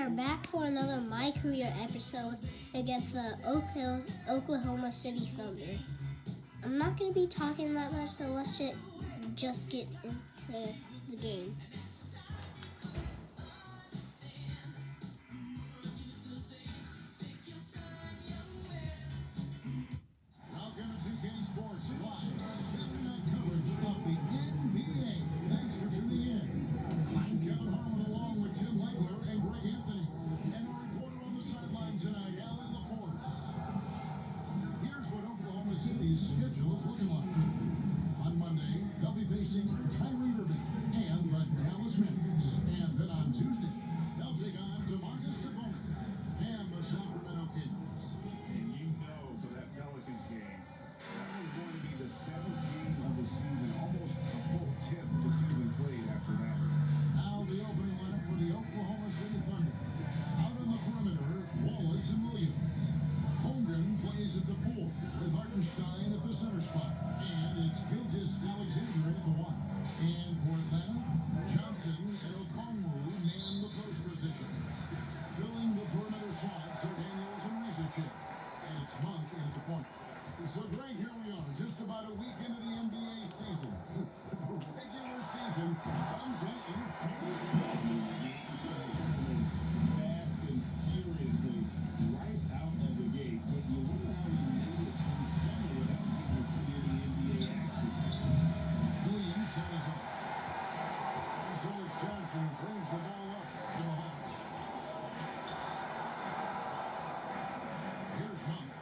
are back for another My Career episode against the Oklahoma City Thunder. I'm not going to be talking that much, so let's just get into the game. Welcome to 2K Sports Live, Saturday night coverage of the NBA. Thanks for tuning in. I'm Kevin Harmon along with Tim Legler and Greg Anthony. And our reporter on the sideline tonight, Alan LaForce. Here's what Oklahoma City's schedule is looking like. On Monday, they'll be facing Kyrie Irving and the Dallas Mavericks. And then on Tuesday, they'll take on Domantas Sabonis and the Sacramento Kings. And you know for that Pelicans game, that was going to be the 7th game of the season, almost a full 10th of the season played after that. Now the opening lineup for the Oklahoma City Thunder. Out on the perimeter, Wallace and Williams. Holmgren plays at the 4 with Hartenstein at the center spot. And it's Gilgeous-Alexander at the 1. And for Atlanta, Johnson and Okongwu man the post position. Filling the perimeter slots are Daniels and Rizicek. And it's Monk in at the point. So Greg, here we are, just about a week into the NBA season. The regular season comes in The game started coming fast and furiously right out of the gate. But you wonder how we made it through summer without getting to see any NBA action. Williams shot is off. And so it's Johnson who brings the ball up to the Hawks. Here's Monk.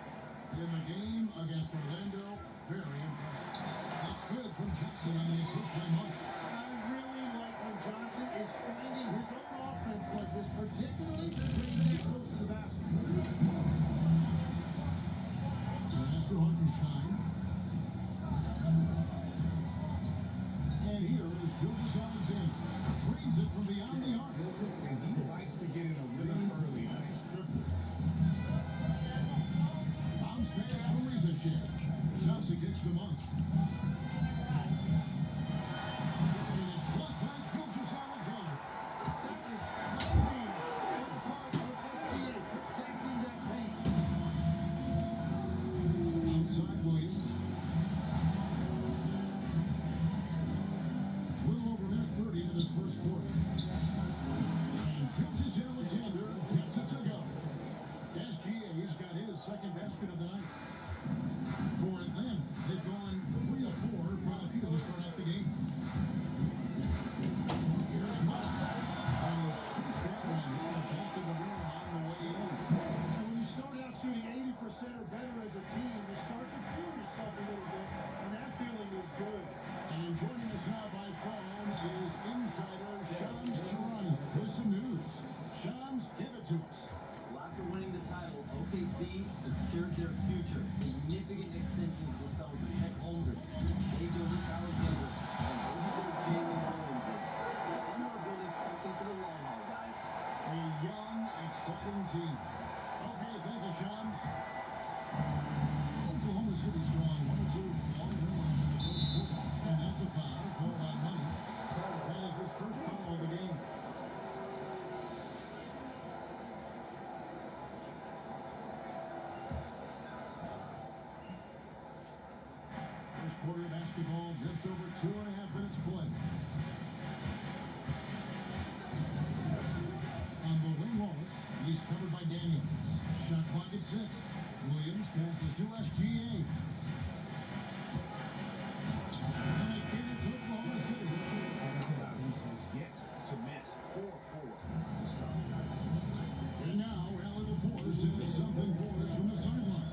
In the game against Orlando, very impressive. That's good from Jackson on the assist by Monk. I really like when Johnson is finding his own offense like this, particularly when he's that close to the basket. Pass to Hartenstein. And here is Gilgeous-Alexander. Trains it from beyond the arc. And he likes to get in a rhythm early. Nice triple. Bounce pass from Rizicek. Johnson kicks to Monk. And it's blocked by Gilgeous-Alexander. That is timing on the part of SGA, protecting that paint. Outside Williams. A little over a minute 30 into this first quarter. And Gilgeous-Alexander gets it to go. SGA's got his second basket of the night. For Atlanta, they've gone 3 of 4 from the field to start out the game. Here's Malik. And he shoots that one in the back of the rim on the way in. And when you start out shooting 80% or better as a team, you start to feel yourself a little bit, and that feeling is good. And joining us now by phone is insider Shams Charania for some news. Shams, give it to us. After winning the title, OKC secured their future. Significant extensions this summer for Chet Holmgren, Gilgeous-Alexander, and over Jalen Williams. And we're building something for the long haul, guys. A young, exciting team. Okay, thank you, Shams. Oklahoma City's gone 1 or 2 from long range in the first quarter. And that's a foul called by Money. That is his first foul of the game. First quarter of basketball, just over 2.5 minutes played. On the wing, Wallace, he's covered by Daniels. Shot clock at 6. Williams passes to SGA. And again, it's Oklahoma City. He has yet to miss 4 of 4 to start. And now, Alan LaForce has something for us from the sideline.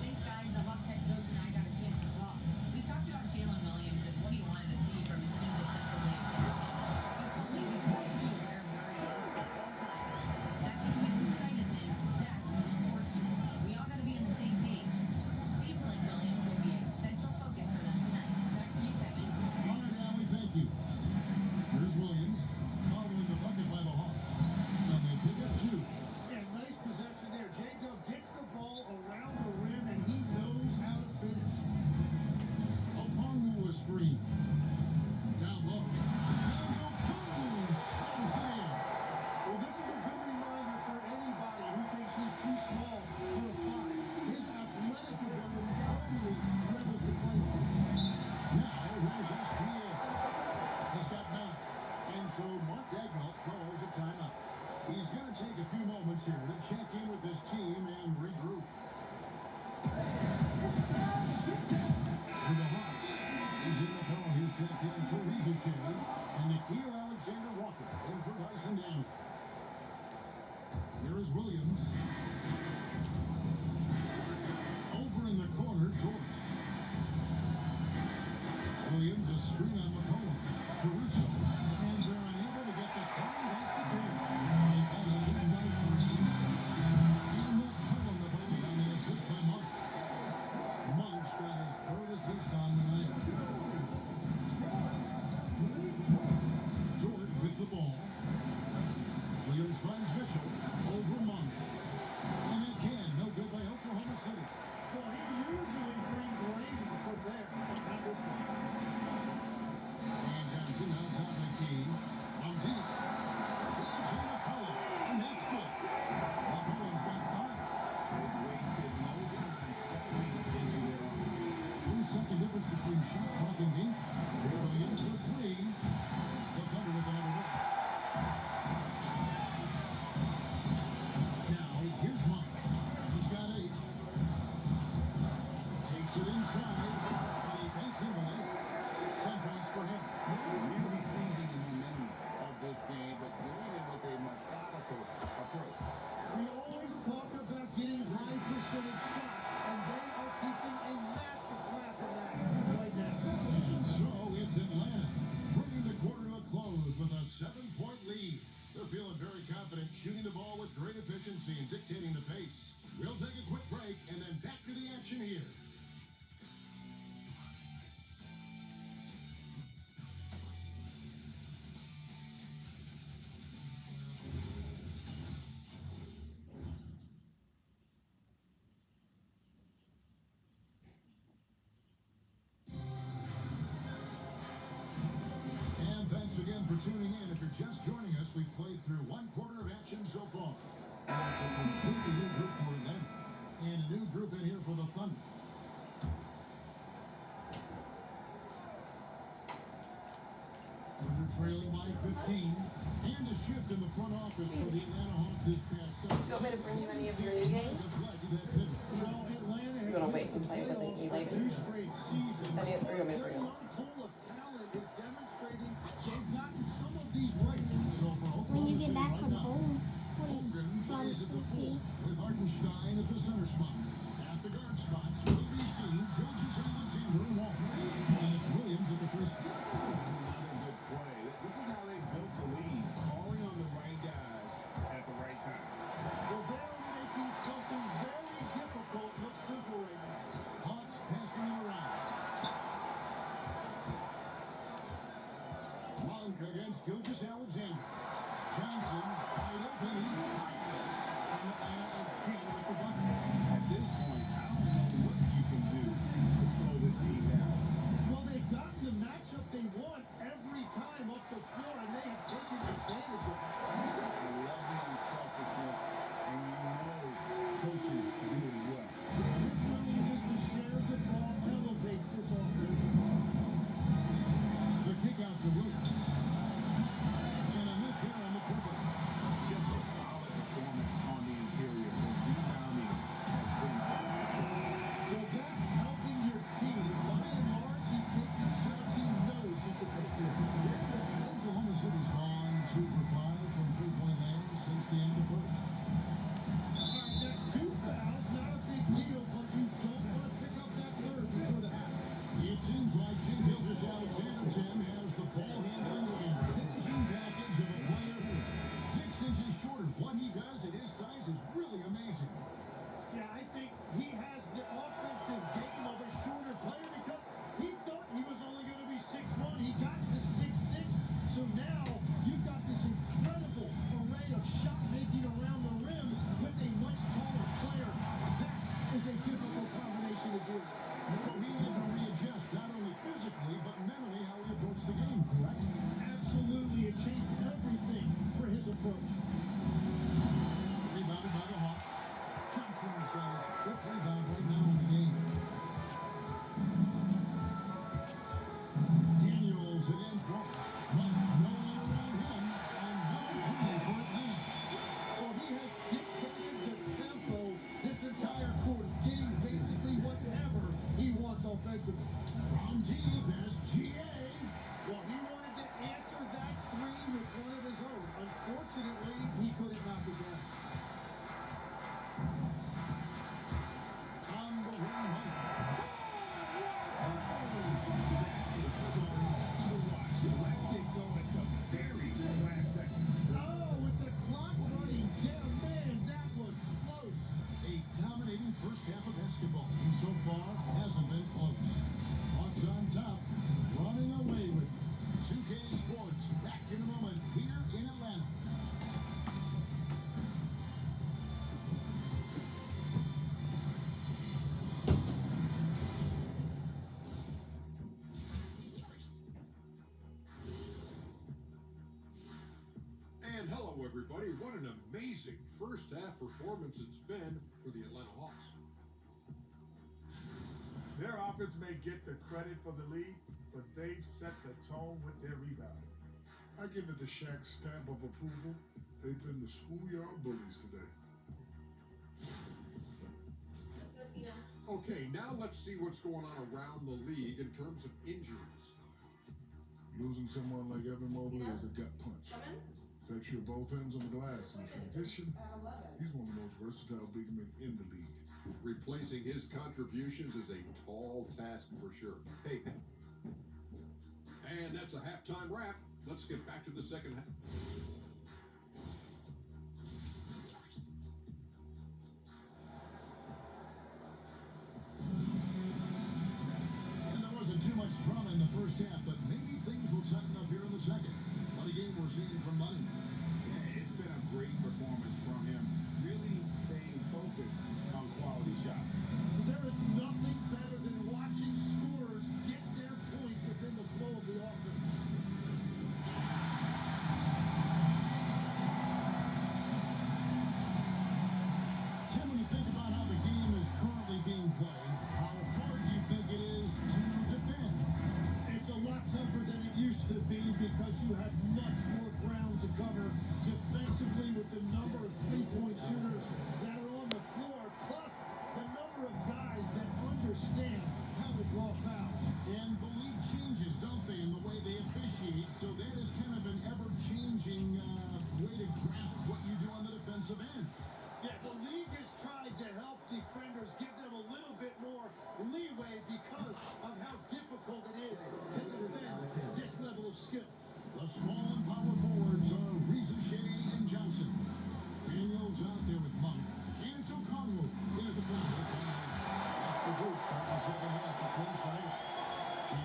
Thanks, guys. The Hawks head coach and I got a chance to talk. We talked about Jalen Williams and what he wanted to see from his team defensively against him. He told me we just have to be aware of where he is at all times. The second we lose sight of him, that's when he'll torch you. We all got to be on the same page. It seems like Williams moments here to check in with his team and regroup. For the Hawks, AJ McCollum, who's checked in for Reza Shea, and Nikhil Alexander-Walker in for Dyson Daniel. There is Williams. Over in the corner, Dort. Williams, a screen on McCollum. Caruso, and they're unable to get the time basket there. They call it a by three. And McCollum, the bogey on the assist by Monk. Monk's got his third assist on the night. Dort with the ball. Williams finds Mitchell. Over Monk. And again, no good by Oklahoma City. Well, he usually brings rain from there. Not this time. And Johnson on top of the key. From deep. AJ McCollum. And that's good. McCollum's got 5. They've wasted no time settling into their offense. 3-second difference between shot clock and game. Williams with 3. The Thunder with another miss. Now, here's Monk. He's got 8. Takes it inside. And he banks into it. 10 points for him. Really seizing the momentum of this game, but doing it with a methodical approach. We always talk about getting high percentage shots, and they are teaching a master class in that right now. And so it's Atlanta, bringing the quarter to a close with a 7-point lead. They're feeling very confident, shooting the ball with great efficiency and dictating the pace. We'll take a quick break and then back to the action here. And thanks again for tuning in. If you're just joining us, we've played through 1 quarter of action so far. And it's a completely new group for Atlanta. And a new group in here for the Thunder. Thunder trailing by 15. And a shift in the front office for the Atlanta Hawks this past Sunday. Do you want me to bring you any of your new games? Deflected that pivot. Well, Atlanta has You wanna wait and play with it? You like it? 2 straight seasons. I need 3 of me for Their you. young pool of talent is demonstrating they've gotten some of these right. So for Oklahoma When you get City back right from now, home, Holmgren from plays at the CC. 4 with Hartenstein at the center spot. At the guard spots will be seen Gilgeous Alexander and Walker. And it's Williams at the 3 spot. Another good play. This is how they built the lead, calling on the right guys at the right time. Well, they're making something very difficult look simple right now. Hawks passing it around. Monk against Gilgeous Alexander. Johnson wide open. He's fired. And Atlanta at feet with the bucket. At this point, I don't know what you can do to slow this team down. Well, they've gotten the matchup they want every time up the floor, and they have taken advantage of it. I love the unselfishness, and you know coaches do as well. His willingness to share the ball elevates this offense. The kick out to Williams. everybody. What an amazing first half performance it's been for the Atlanta Hawks. Their offense may get the credit for the lead, but they've set the tone with their rebounding. I give it the Shaq stamp of approval. They've been the schoolyard bullies today. Let's go, Tina. Okay, now let's see what's going on around the league in terms of injuries. Losing someone like Evan Mobley is a gut punch. Come in. Affects you at both ends of the glass. In transition, he's one of the most versatile big men in the league. Replacing his contributions is a tall task for sure. Hey, and that's a halftime wrap. Let's get back to the second half. And there wasn't too much drama in the first half, but maybe things will tighten up here in the second. What a game we're seeing from Money. Yeah, it's been a great performance from him. Really staying focused on quality shots. There is nothing better than watching scorers get their points within the flow of the offense. Tim, when you think about how the game is currently being played, how hard do you think it is to defend? It's a lot tougher than it used to be because you have much more ground to cover defensively with the number of three-point shooters that are on the floor, plus the number of guys that understand how to draw fouls. And the league changes, don't they, in the way they officiate, so that is kind of an ever-changing way to grasp what you do on the defensive end. Yeah, the league has tried to help defenders, give them a little bit more leeway because of how difficult it is to defend this level of skill. The small and power forwards are Reza Shea and Johnson. Daniels out there with Monk. And it's Okongwu in at the front. That's the group starting the second half for Quinn Snyder.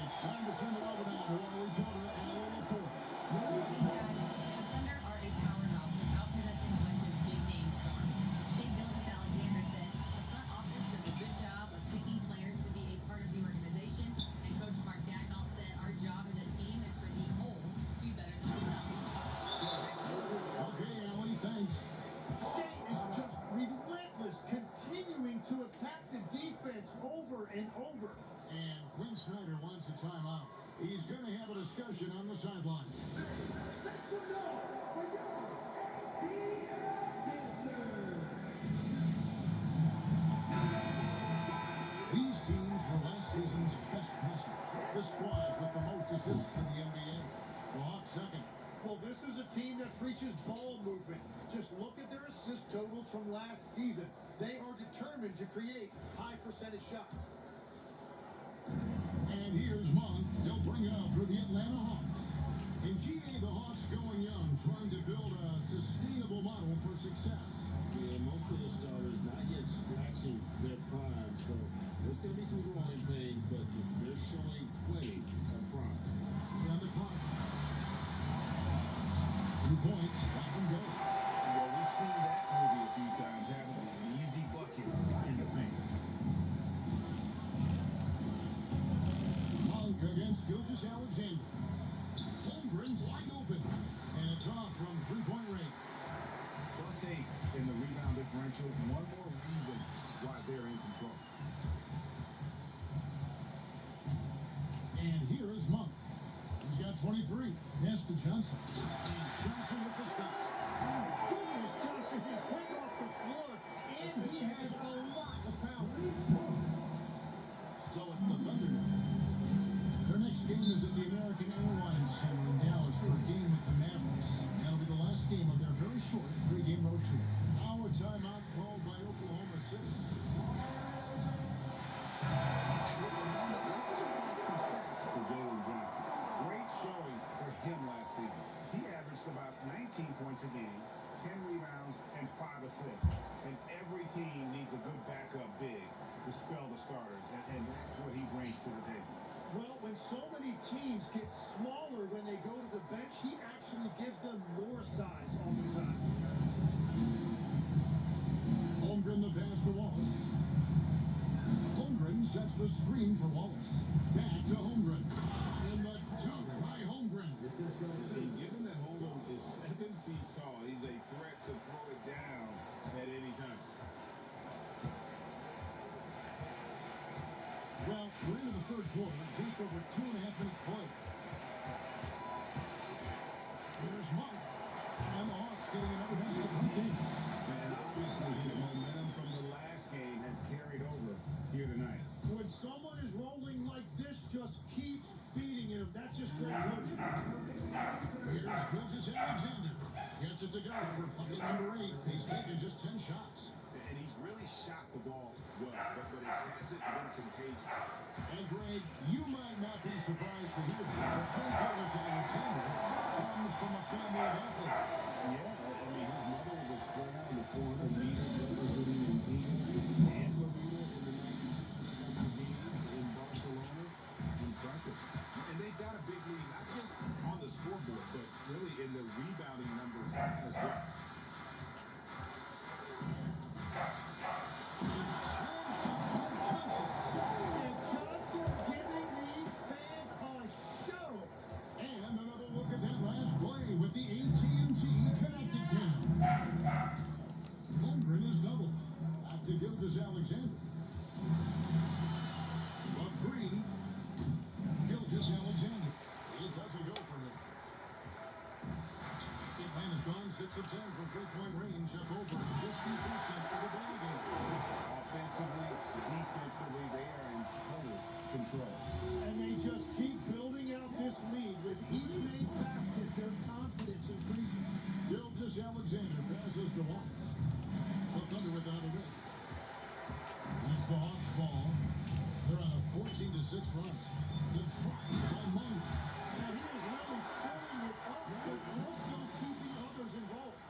It's time to send it over now to our reporter, Alan Reports. Thanks, guys. The Thunder are a powerhouse without possessing a bunch of big-name stars. Shea Gilgeous-Alexander said, the front office does a good job of picking players to be a part of the organization, and Coach Mark Dagnall said our job as a team is for the whole to be better than the sum. Back to you. Okay, Allie, thanks. Shea is just relentless, continuing to attack the defense over and over. And Quinn Snyder wants a timeout. He's going to have a discussion on the sideline. These teams were last season's best passers. The squads with the most assists in the NBA. The Hawks second. Well, this is a team that preaches ball movement. Just look at their assist totals from last season. They are determined to create high percentage shots. And here's Monk. He'll bring it up for the Atlanta Hawks. In GA, the Hawks going young, trying to build a sustainable model for success. Yeah, most of the starters not yet scratching their prime, so there's going to be some growing pains, but they're showing plenty of promise. On the clock. 2 points, back and goes. Well, we've seen that movie a few times, haven't we? An easy bucket in the paint. Monk against Gilgeous-Alexander. Holmgren wide open. And it's off from three-point range. +8 in the rebound differential. One more reason why they're in control. And here is Monk. He's got 23. Pass to Johnson. And Johnson with the stop. Oh, goodness, Johnson is quick off the floor, and he has a lot of power. So it's the Thunder now. Their next game is at the American Airlines Center in Dallas for a game with the Mavericks. That'll be the last game of their very short 3-game road trip. Our timeout called by Oklahoma City. Some stats for Jalen Johnson. Great showing for him last season. He averaged about 19 points a game, 10 rebounds, and 5 assists. And every team needs a good backup big to spell the starters, and that's what he brings to the table. Well, when so many teams get smaller when they go to the bench, he actually gives them more size all the time. Holmgren the pass to Wallace. Holmgren sets the screen for Wallace. Back to Holmgren. And the dunk by Holmgren. And given that Holmgren is 7 feet tall, he's a Well, we're into the third quarter, just over 2.5 minutes played. Here's Malik, and the Hawks getting another basket right there. And obviously his momentum from the last game has carried over here tonight. When someone is rolling like this, just keep feeding him. That's just great coaching. Here's Gilgis Alexander. Gets it to go for bucket number 8. He's taken just 10 shots. And he's really shot the ball well, but it hasn't been contagious. And Greg, you might not be surprised to hear this, but Gilgis Alexander comes from a family of athletes. Yeah, I mean, his mother was a sprinter in the 400-meter representing team, and Bermuda in the 1960 games in Barcelona. Impressive. And they've got a big lead, not just on the scoreboard, but really in the rebounding numbers as well. And Johnson giving these fans a show. And another look at that last play with the AT&T connected cam. Holmgren is doubled. Back to Gilgis Alexander. But three. Gilgis Alexander. It doesn't go for him. Big man has gone 6 of 10 from three-point range, up over 50% for the ball game. Offensively, defensively, they are in total control. And they just keep building out this lead. With each made basket, their confidence increases. Gilgis Alexander passes to Hawks. The Thunder with another miss. Here's the Hawks ball. They're on a 14-6 run. The tries by Malik. Now he is really filling it up, but also keeping others involved.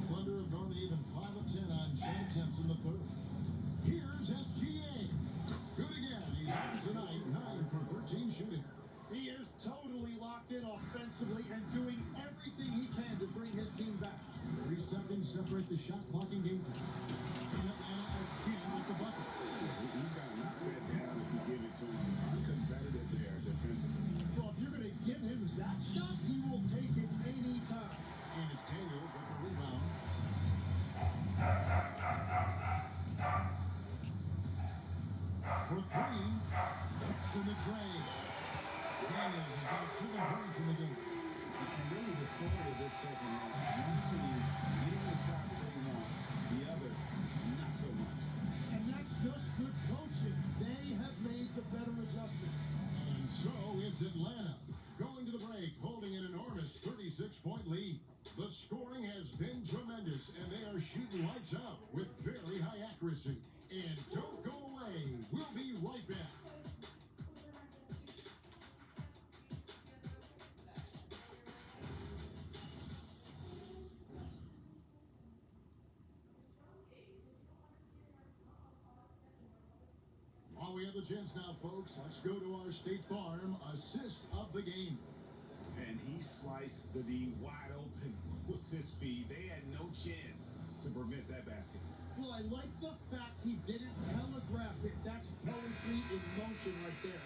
Thunder have gone to even 5 of 10 on shot attempts in the third. Here's SGA. Good again. He's on tonight, 9 for 13 shooting. He is totally locked in offensively and doing everything he can to bring his team back. 3 seconds separate the shot clock and game clock. And Atlanta again with the bucket. He's got to knock that down if you give it to him. Uncompetitive there defensively. Well, if you're going to give him that shot, he will take it anytime. And it's Daniels with the rebound. For 3. Tips in the tray. Daniels has got 7 points in the game. And really the story of this second half, one team getting the shots they want, the other not so much. And that's just good coaching. They have made the better adjustments. And so it's Atlanta going to the break, holding an enormous 36-point lead. The scoring has been tremendous, and they are shooting lights out with very high accuracy. And don't go away. We'll be right back. While we have the chance now, folks, let's go to our State Farm assist of the game. And he sliced the D wide open with this feed. They had no chance to prevent that basket. Well, I like the fact he didn't telegraph it. That's poetry in motion right there.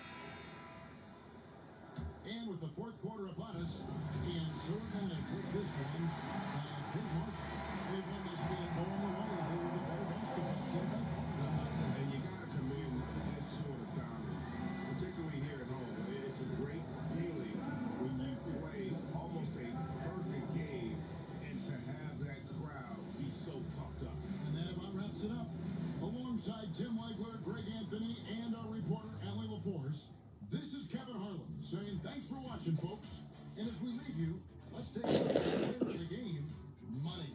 And with the fourth quarter upon us, and Atlanta takes this one by a big margin. They've won this game going away. They were the better basketball team by far. And you got to commend this sort of dominance, particularly here at home. It's a great feeling when you play almost a perfect game and to have that crowd be so pumped up. And that about wraps it up. Alongside Tim Legler, Greg Anthony, and our reporter, Allie LaForce, this is Kevin Harlan saying thanks for watching, folks. And as we leave you, let's take a look at the player of the game, Malik.